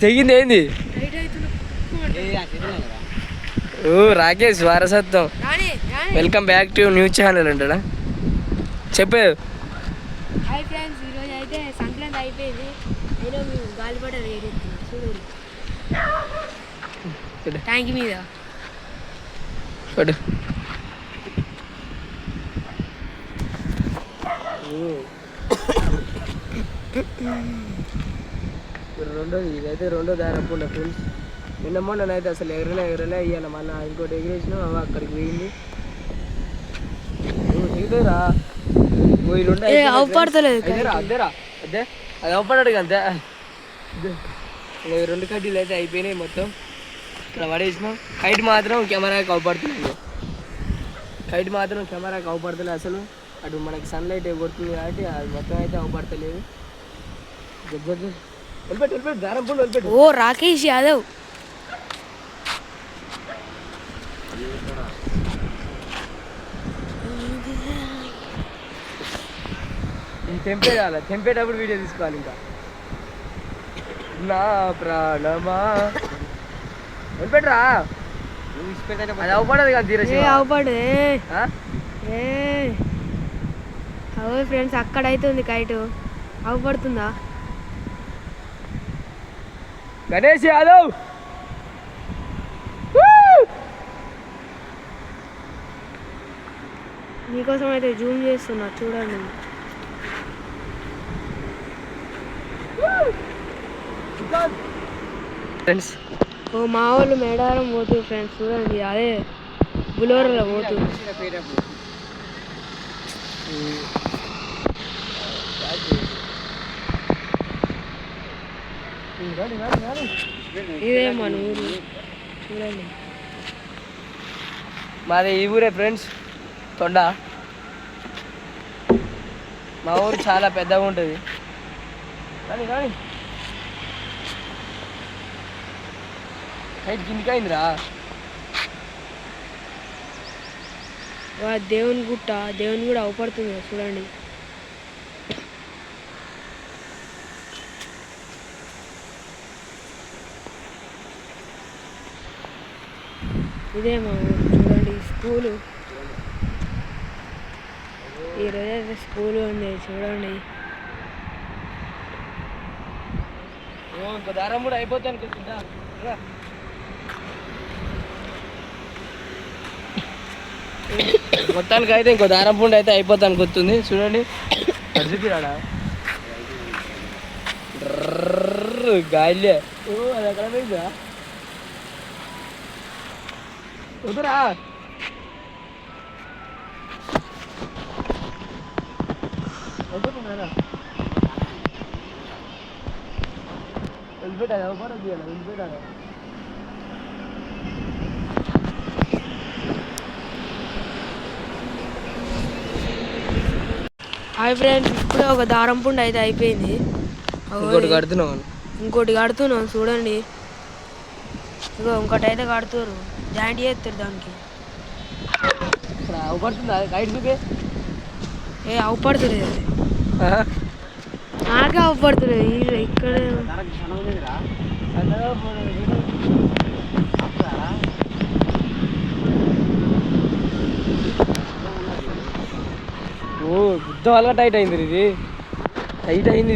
తెగింది ఏంది? ఓ రాకేష్ వారసత్వం. Welcome back to news channel అంటాడా చెప్పు. హాయ్ ఫ్రెండ్స్, ఈరోజు అయితే సంక్రాంతి అయిపోయింది. అయినా మేము గాలిపట రేడెత్తున్నాం చూడండి ట్యాంక్ మీద. ఇదైతే రెండో దారం పుండ ఫ్రెండ్స్. నిన్న మొన్ననైతే అసలు ఎగరలే ఇవ్వాలి. మళ్ళీ ఇంకోటి ఎగిరేసినాం, అవి అక్కడికి పోయింది. దిగుతారా అవపడతలేదు అదేరా అదే అది అవపడాడు అంతే. రెండు కడ్డీలు అయితే అయిపోయినాయి మొత్తం. ఇక్కడ పడేసినాం. కైట్ మాత్రం కెమెరాకి అవపడుతుంది. అసలు అటు మనకి సన్లైట్ కొడుతుంది కాబట్టి అది మొత్తం అయితే అవపడతలేదు. దారం పుండు వెళ్ళిపెట్టు. ఓ రాకేష్ యాదవ్ తెంపేటప్పుడు వీడియో తీసుకోవాలి. ఇంకా నా ప్రాణమా వెళ్ళిపెట్టరా. అది అవపడదు కదా తీరసి. అవపడే అవే ఫ్రెండ్స్, అక్కడైతే ఉంది కైటు. అవపడుతుందా? గణేష్ యాదవ్ మీకోసం అయితే జూమ్ చేస్తున్నా చూడండి. ఫ్రెండ్స్ ఓ మా వాళ్ళు మేడారం పోతుంది ఫ్రెండ్స్ చూడండి. అదే బులోరలో పోతుంది. ఇదే మన ఊరు చూడండి. మాది ఈ ఊరే ఫ్రెండ్స్, తొండ. మా ఊరు చాలా పెద్దగా ఉంటుంది. కానీ హైట్ కిందికి అయిందిరా. దేవుని గుట్ట, దేవుని కూడా అవపడుతుంది చూడండి. ఇదే మా ఊరు చూడండి. స్కూలు ఈరోజు అయితే స్కూల్ ఉంది చూడండి. ఇంకో దారం కూడా అయిపోతే అనుకుంటుందా. మొత్తానికి అయితే ఇంకో దారం పుండు అయితే అయిపోతా అనుకుంటుంది చూడండి. చూపిరాడా గాలిలే. అది ఎక్కడ పోయిందా వద్దురా. వెళ్ళిపెట్టాలి అవపడద్దు కదా, వెళ్ళిపెట్టాలి. హాయ్ ఫ్రెండ్స్, ఇప్పుడే ఒక దారం పుండు అయితే అయిపోయింది. ఇంకోటి కడుతున్నాం చూడండి. ఇగో ఇంకోటి అయితే కడుతున్నారు, జాయింట్ చేస్తారు దానికి. అవపడుతుంది నాకే అవపడుతుంది ఇక్కడ. ఓ గుద్ద వల్ల టైట్ అయింది. ఇది టైట్ అయింది.